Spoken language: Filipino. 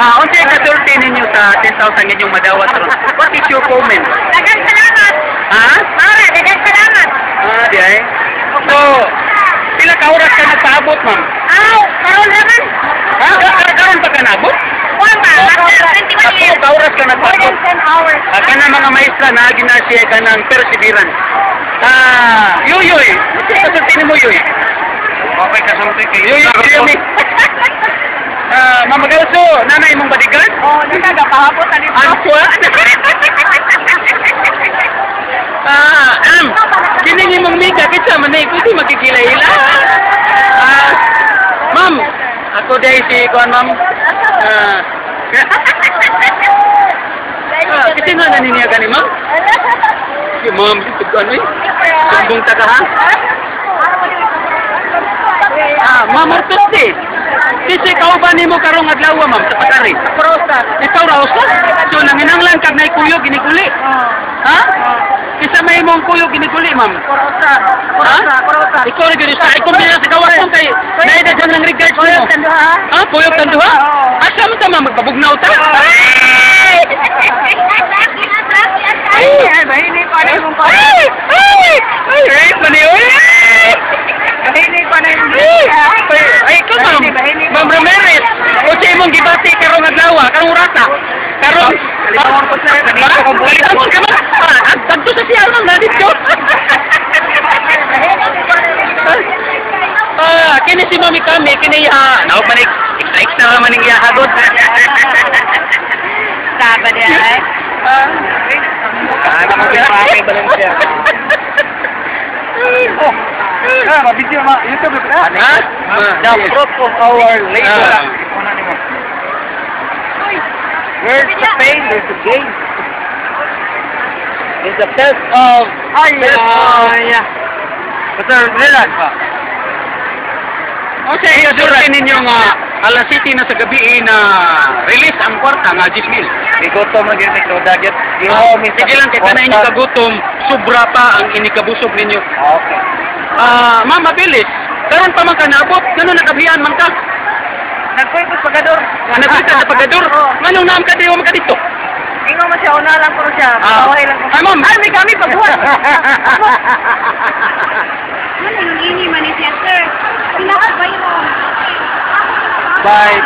Unsa yung kasulti ninyo sa 10,000 inyong madawat ron? What is your comment? Dagang salamat. Ha? Mara, dagang salamat. Di ay. So, pila ka oras ka nagpaabot, ma'am? Aw, karon naman. Ha? Karon pa ka nabot? Kuwan ba? After 21 years. Ka oras ka More nagpaabot? than 10 hours. Kana mga maestra na ginasya ka ng perseverance. Yoyoy. Kasulti ni mo, Yoy. Okay, kasulti kayo. Yoyoy. Mama Galso, nanay mong bodyguard? Oh, nagagapahapot na dito. Answa? Giningi mong mika, kitsa man na ikuti magkikila-ila. Ma'am, ako dahil si Kuan, ma'am. Kasi na naniniya ka ni ma'am? Si ma'am, si Kuan, eh. Sumbong taka, ha? Ma'am, ortos di. Kasi kauban mo karong adlaw, ma'am, sa pagkari. Prosa. Ikaw raw sa? So, nanginanglan kag na ikuyog, ginikuli. Ha? Isa may mong kuyog, ginikuli, ma'am. Prosa. Ha? Prosa. Ikaw rin ganyan sa ikaw din sa kawas mo kay naidaghan ng regards mo. Kuyog tanduha. Ha? Kuyog tanduha? Asa mo ta, ma'am? Magpabugnaw ta? Ay, bahini ko na yung pa. Ay, maniyoy! Bahini ko na yung Ay, ikaw, ma'am. Ma'am Ramirez. O sa imong gibati karong adlaw, karong urata. Karong Bawang ko sir, kanina ko buhay. Balitawan ka, ma'am. Tagto sa siya lang na dito. Kini si Mami kami, kini naog manig, extra naman yung ihagod. Saba niya ay. Ano mo pinapakay ba lang siya? Mabidyo ma, YouTube ba? Ha? The fruit of our labor. Where's the pain? There's the gain. It's the test of... Basta relax pa. Okay, kasulti ninyo nga alas 7 na sa gabi na release ang kwarta nga 10,000. Igutom lagi ni ko dagat. Sige lang, kaya na inyo kagutom, sobra pa ang inikabusog ninyo. Okay. Ma'am, mabilis. Karon pa man ka naabot, gano'n nakabihan man ka. Nagkuy ko pagador. Nagkita sa pagador. Manong naam ka diyo ka dito. Ingo mo siya, una lang ko siya. Bawahay lang ko. Ay, ma'am. Ay, may kami pagbuhat. Ano yung ini man ni sir? Pinaka ba yun? Bye.